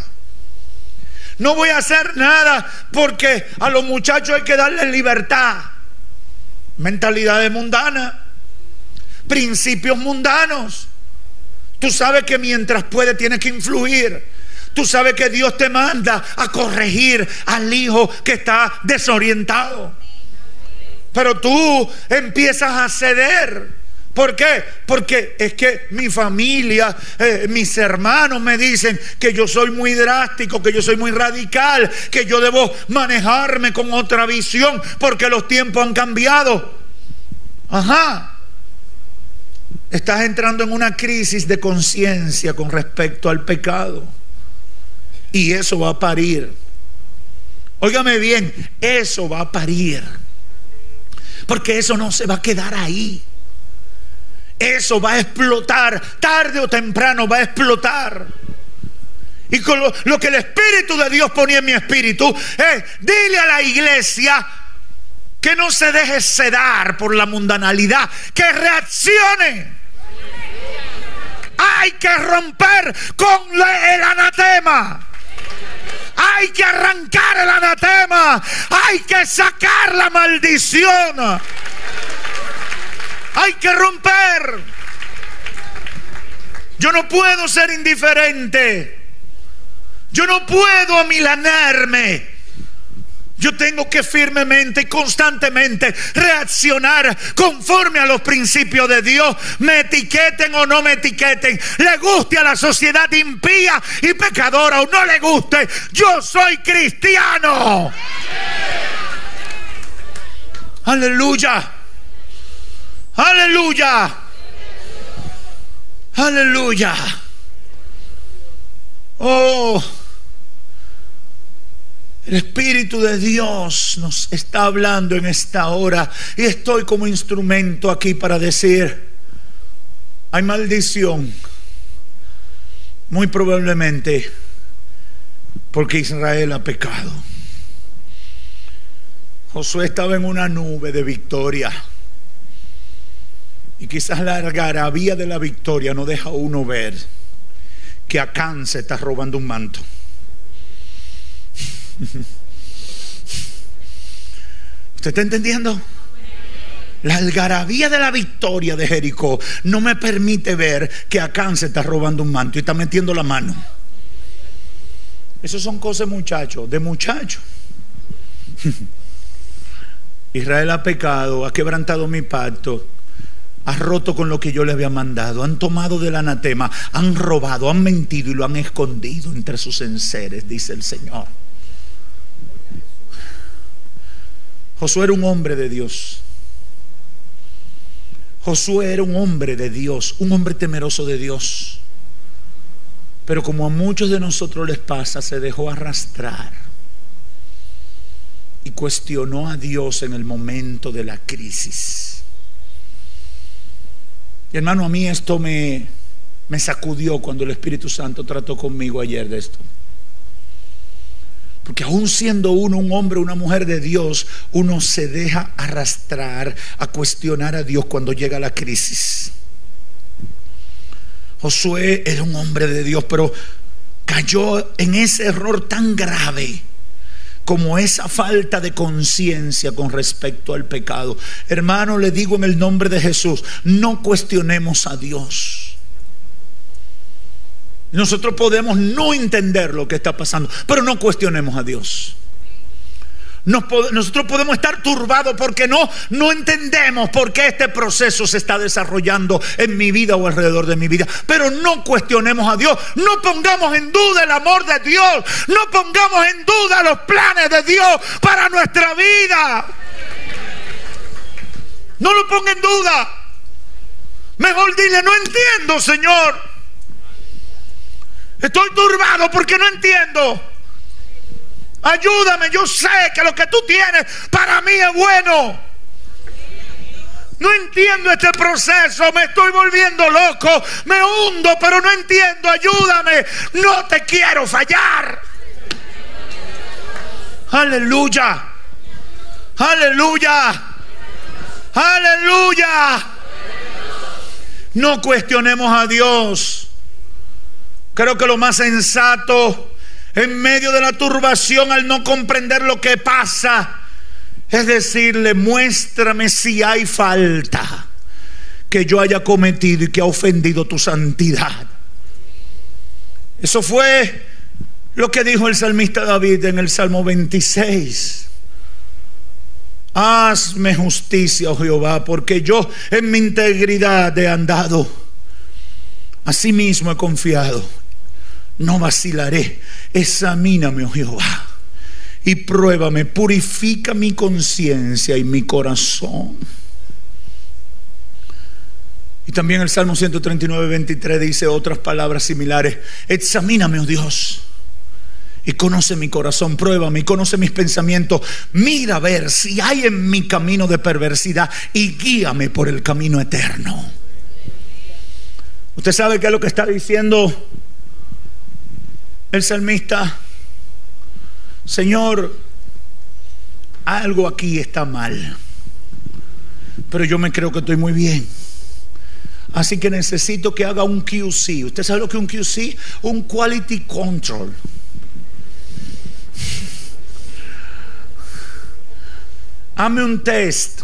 No voy a hacer nada porque a los muchachos hay que darles libertad. Mentalidades mundanas, principios mundanos. Tú sabes que mientras puede tienes que influir. Tú sabes que Dios te manda a corregir al hijo que está desorientado. Pero tú empiezas a ceder. ¿Por qué? Porque es que mi familia, mis hermanos me dicen que yo soy muy drástico, que yo soy muy radical, que yo debo manejarme con otra visión porque los tiempos han cambiado. Ajá. Estás entrando en una crisis de conciencia con respecto al pecado. Y eso va a parir. Óigame bien, eso va a parir. Porque eso no se va a quedar ahí. Eso va a explotar, tarde o temprano va a explotar. Y con lo que el Espíritu de Dios ponía en mi espíritu es: dile a la iglesia que no se deje sedar por la mundanalidad, que reaccione. Hay que romper con el anatema. Hay que arrancar el anatema. Hay que sacar la maldición. Hay que romper. Yo no puedo ser indiferente. Yo no puedo amilanarme. Yo tengo que firmemente y constantemente reaccionar conforme a los principios de Dios. Me etiqueten o no me etiqueten, le guste a la sociedad impía y pecadora o no le guste, yo soy cristiano. Aleluya. Aleluya. Aleluya. Oh, el Espíritu de Dios nos está hablando en esta hora y estoy como instrumento aquí para decir: hay maldición, muy probablemente porque Israel ha pecado. Josué estaba en una nube de victoria y quizás la algarabía de la victoria no deja a uno ver que Acán se está robando un manto. ¿Usted está entendiendo? La algarabía de la victoria de Jericó no me permite ver que Acán se está robando un manto y está metiendo la mano. Esas son cosas, muchachos, de muchachos. Israel ha pecado, ha quebrantado mi pacto, ha roto con lo que yo le había mandado, han tomado del anatema, han robado, han mentido y lo han escondido entre sus enseres, dice el Señor. Josué era un hombre de Dios. Josué era un hombre de Dios, un hombre temeroso de Dios. Pero como a muchos de nosotros les pasa, se dejó arrastrar y cuestionó a Dios en el momento de la crisis. Y hermano, a mí esto me sacudió cuando el Espíritu Santo trató conmigo ayer de esto. Porque aún siendo uno un hombre, una mujer de Dios, uno se deja arrastrar a cuestionar a Dios cuando llega la crisis. Josué era un hombre de Dios, pero cayó en ese error tan grave como esa falta de conciencia con respecto al pecado. Hermano, le digo en el nombre de Jesús, no cuestionemos a Dios. Nosotros podemos no entender lo que está pasando, pero no cuestionemos a Dios. Nosotros podemos estar turbados porque no entendemos por qué este proceso se está desarrollando en mi vida o alrededor de mi vida. Pero no cuestionemos a Dios. No pongamos en duda el amor de Dios. No pongamos en duda los planes de Dios para nuestra vida. No lo ponga en duda. Mejor dile: no entiendo, Señor. Estoy turbado porque no entiendo. Ayúdame, yo sé que lo que tú tienes para mí es bueno. No entiendo este proceso, me estoy volviendo loco, me hundo, pero no entiendo, ayúdame. No te quiero fallar. Aleluya, aleluya, aleluya. No cuestionemos a Dios. Creo que lo más sensato en medio de la turbación, al no comprender lo que pasa, es decirle: muéstrame si hay falta que yo haya cometido y que ha ofendido tu santidad. Eso fue lo que dijo el salmista David en el Salmo 26. Hazme justicia, oh Jehová, porque yo en mi integridad he andado. Asimismo he confiado. No vacilaré. Examíname, oh Jehová, y pruébame. Purifica mi conciencia y mi corazón. Y también el Salmo 139, 23 dice otras palabras similares: examíname, oh Dios, y conoce mi corazón. Pruébame y conoce mis pensamientos. Mira a ver si hay en mi camino de perversidad y guíame por el camino eterno. Usted sabe qué es lo que está diciendo el salmista: Señor, algo aquí está mal, pero yo me creo que estoy muy bien. Así que necesito que haga un QC. ¿Usted sabe lo que es un QC? Un Quality Control. Hazme un test.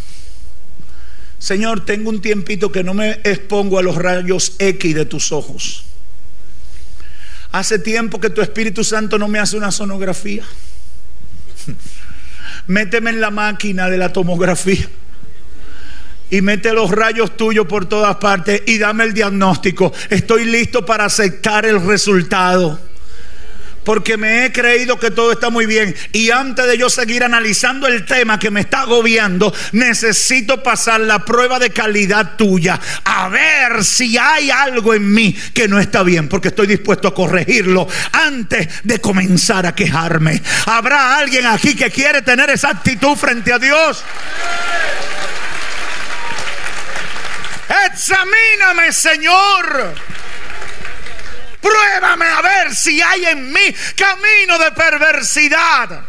Señor, tengo un tiempito que no me expongo a los rayos X de tus ojos. Hace tiempo que tu Espíritu Santo no me hace una sonografía. Méteme en la máquina de la tomografía y mete los rayos tuyos por todas partes y dame el diagnóstico. Estoy listo para aceptar el resultado, porque me he creído que todo está muy bien. Y antes de yo seguir analizando el tema que me está agobiando, necesito pasar la prueba de calidad tuya, a ver si hay algo en mí que no está bien, porque estoy dispuesto a corregirlo antes de comenzar a quejarme. ¿Habrá alguien aquí que quiere tener esa actitud frente a Dios? Examíname, Señor. Pruébame a ver si hay en mí camino de perversidad.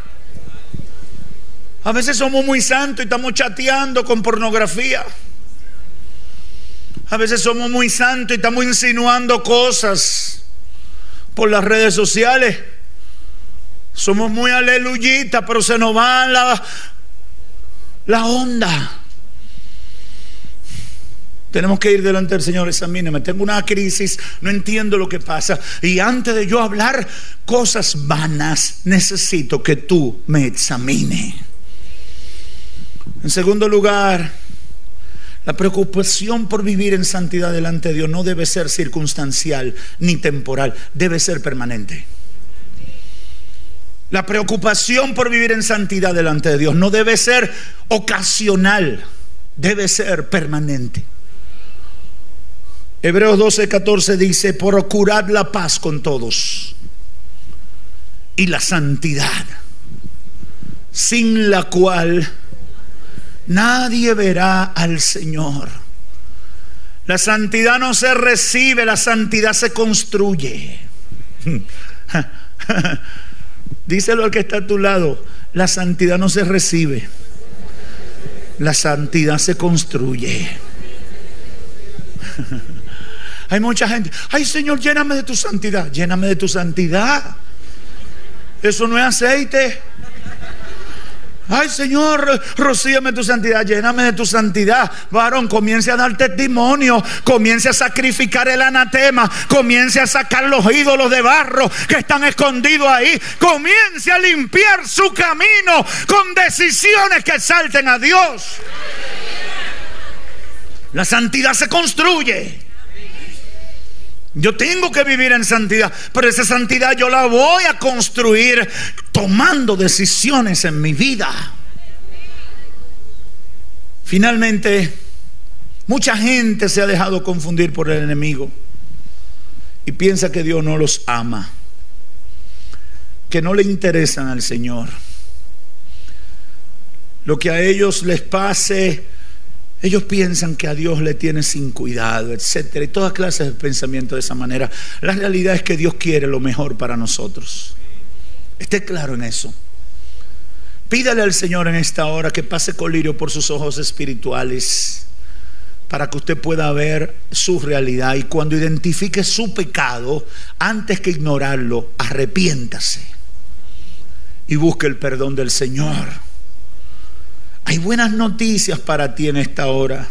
A veces somos muy santos y estamos chateando con pornografía. A veces somos muy santos y estamos insinuando cosas por las redes sociales. Somos muy aleluyitas, pero se nos va la onda. Tenemos que ir delante del Señor. Examíname, tengo una crisis, no entiendo lo que pasa, y antes de yo hablar cosas vanas, necesito que tú me examines. En segundo lugar, la preocupación por vivir en santidad delante de Dios no debe ser circunstancial ni temporal, debe ser permanente. La preocupación por vivir en santidad delante de Dios no debe ser ocasional, debe ser permanente. Hebreos 12:14 dice: procurad la paz con todos y la santidad, sin la cual nadie verá al Señor. La santidad no se recibe, la santidad se construye. Díselo al que está a tu lado: la santidad no se recibe, la santidad se construye. Hay mucha gente: ay, Señor, lléname de tu santidad. Lléname de tu santidad. Eso no es aceite. Ay, Señor, rocíame tu santidad, lléname de tu santidad. Varón, comience a dar testimonio, comience a sacrificar el anatema, comience a sacar los ídolos de barro que están escondidos ahí, comience a limpiar su camino con decisiones que exalten a Dios. La santidad se construye. Yo tengo que vivir en santidad, pero esa santidad yo la voy a construir tomando decisiones en mi vida. Finalmente, mucha gente se ha dejado confundir por el enemigo y piensa que Dios no los ama, que no le interesan al Señor. Lo que a ellos les pase, ellos piensan que a Dios le tiene sin cuidado, etcétera, y todas clases de pensamiento de esa manera. La realidad es que Dios quiere lo mejor para nosotros. Esté claro en eso. Pídale al Señor en esta hora que pase colirio por sus ojos espirituales para que usted pueda ver su realidad, y cuando identifique su pecado, antes que ignorarlo, arrepiéntase y busque el perdón del Señor. Hay buenas noticias para ti en esta hora.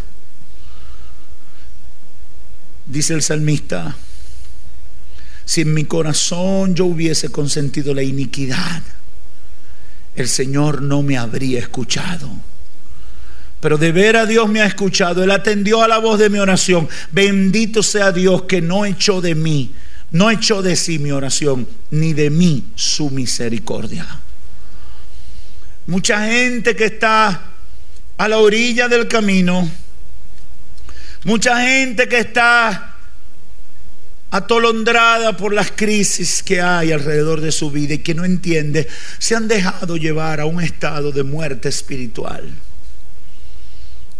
Dice el salmista: si en mi corazón yo hubiese consentido la iniquidad, el Señor no me habría escuchado. Pero de veras Dios me ha escuchado. Él atendió a la voz de mi oración. Bendito sea Dios que no echó de mí, no echó de sí mi oración, ni de mí su misericordia. Mucha gente que está a la orilla del camino, mucha gente que está atolondrada por las crisis que hay alrededor de su vida y que no entiende, se han dejado llevar a un estado de muerte espiritual.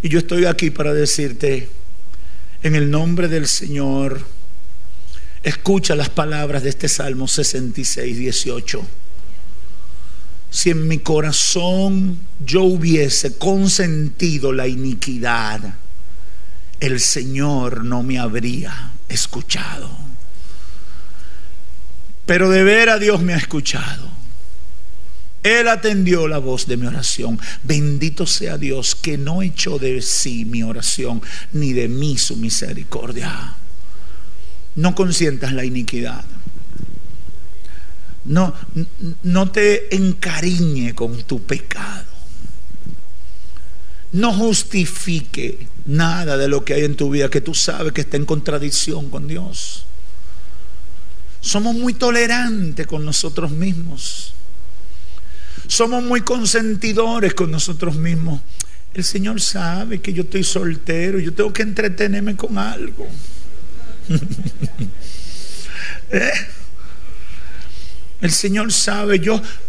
Y yo estoy aquí para decirte, en el nombre del Señor, escucha las palabras de este Salmo 66, 18. Si en mi corazón yo hubiese consentido la iniquidad, el Señor no me habría escuchado. Pero de veras Dios me ha escuchado. Él atendió la voz de mi oración. Bendito sea Dios que no echó de sí mi oración, ni de mí su misericordia. No consientas la iniquidad. No te encariñe con tu pecado. No justifique nada de lo que hay en tu vida que tú sabes que está en contradicción con Dios. Somos muy tolerantes con nosotros mismos. Somos muy consentidores con nosotros mismos. El Señor sabe que yo estoy soltero y yo tengo que entretenerme con algo. El Señor sabe,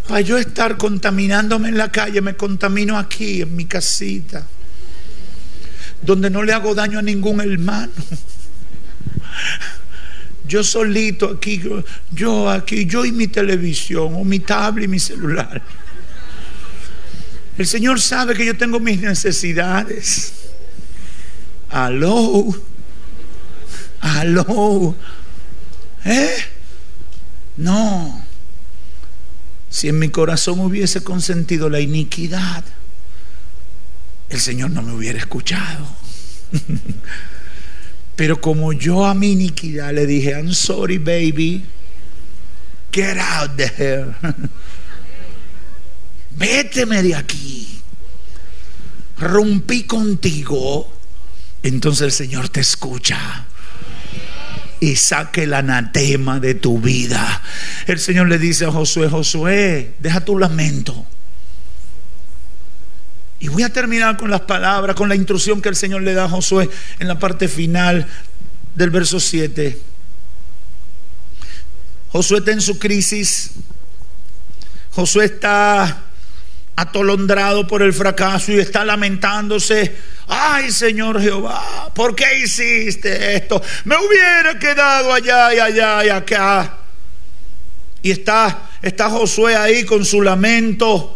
para yo estar contaminándome en la calle, me contamino aquí en mi casita, donde no le hago daño a ningún hermano. Yo solito aquí, yo y mi televisión, o mi tablet y mi celular. El Señor sabe que yo tengo mis necesidades. Aló. No. Si en mi corazón hubiese consentido la iniquidad, el Señor no me hubiera escuchado. Pero como yo a mi iniquidad le dije, I'm sorry baby, get out there, véteme de aquí, rompí contigo, entonces el Señor te escucha y saque el anatema de tu vida. El Señor le dice a Josué: Josué, deja tu lamento. Y voy a terminar con las palabras, con la instrucción que el Señor le da a Josué en la parte final del verso 7. Josué está en su crisis. Josué está atolondrado por el fracaso y está lamentándose. Ay, Señor Jehová, ¿por qué hiciste esto? Me hubiera quedado allá y allá y acá. Y está Josué ahí con su lamento.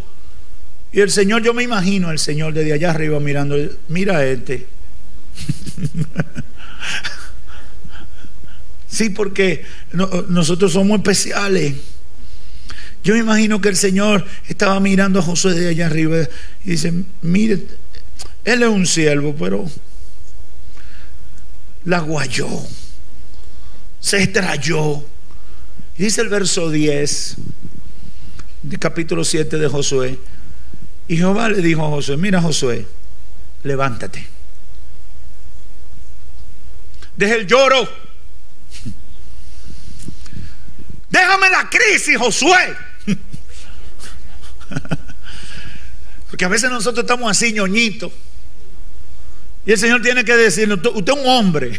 Y el Señor, yo me imagino al Señor desde allá arriba mirando, mira a este. Sí, porque nosotros somos especiales. Yo me imagino que el Señor estaba mirando a Josué de allá arriba y dice: mire, él es un siervo, pero la guayó, se estrelló. Y dice el verso 10 del capítulo 7 de Josué: y Jehová le dijo a Josué: mira, Josué, levántate, deja el lloro, déjame la crisis, Josué. Porque a veces nosotros estamos así, ñoñitos, y el Señor tiene que decirnos: usted es un hombre,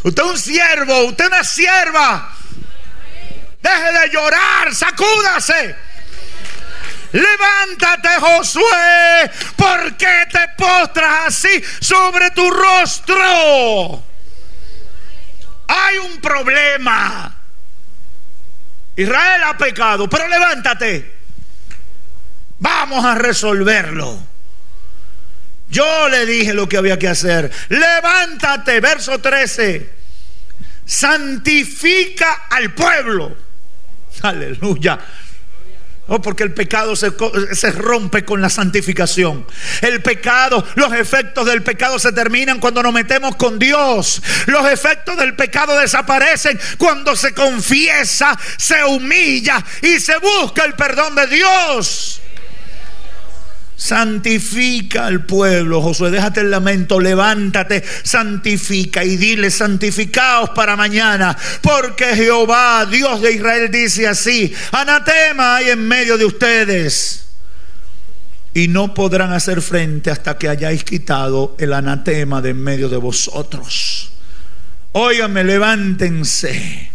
usted es un siervo, usted es una sierva, deje de llorar, sacúdase, levántate, Josué, ¿por qué te postras así sobre tu rostro? Hay un problema. Israel ha pecado, pero levántate, vamos a resolverlo. Yo le dije lo que había que hacer. Levántate, verso 13, santifica al pueblo. Aleluya. Oh, porque el pecado se rompe con la santificación. El pecado, los efectos del pecado se terminan cuando nos metemos con Dios. Los efectos del pecado desaparecen cuando se confiesa, se humilla y se busca el perdón de Dios. Santifica al pueblo, Josué, déjate el lamento, levántate, santifica y dile: santificaos para mañana, porque Jehová, Dios de Israel, dice así: anatema hay en medio de ustedes, y no podrán hacer frente hasta que hayáis quitado el anatema de en medio de vosotros. Óiganme, levántense,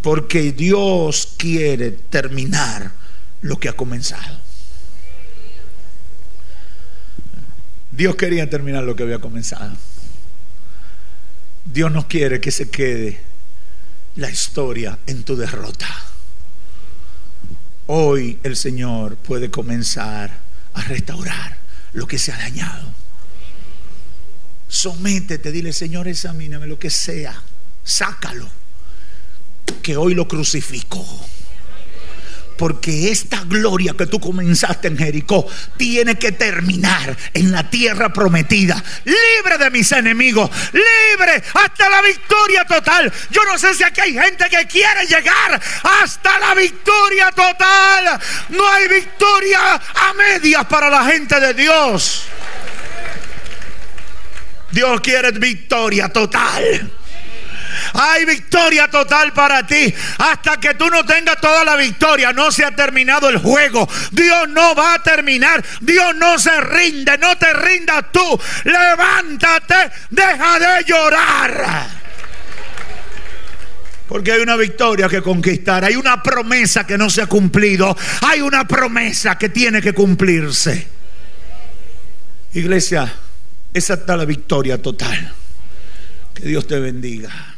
porque Dios quiere terminar lo que ha comenzado. Dios quería terminar lo que había comenzado. Dios no quiere que se quede la historia en tu derrota. Hoy el Señor puede comenzar a restaurar lo que se ha dañado. Sométete, dile: Señor, examíname lo que sea, sácalo, que hoy lo crucifico. Porque esta gloria que tú comenzaste en Jericó tiene que terminar en la tierra prometida, libre de mis enemigos, libre hasta la victoria total. Yo no sé si aquí hay gente que quiere llegar hasta la victoria total. No hay victoria a medias para la gente de Dios. Dios quiere victoria total. Hay victoria total para ti. Hasta que tú no tengas toda la victoria, no se ha terminado el juego. Dios no va a terminar. Dios no se rinde. No te rindas tú. Levántate, deja de llorar, porque hay una victoria que conquistar. Hay una promesa que no se ha cumplido. Hay una promesa que tiene que cumplirse. Iglesia, esa está la victoria total. Que Dios te bendiga.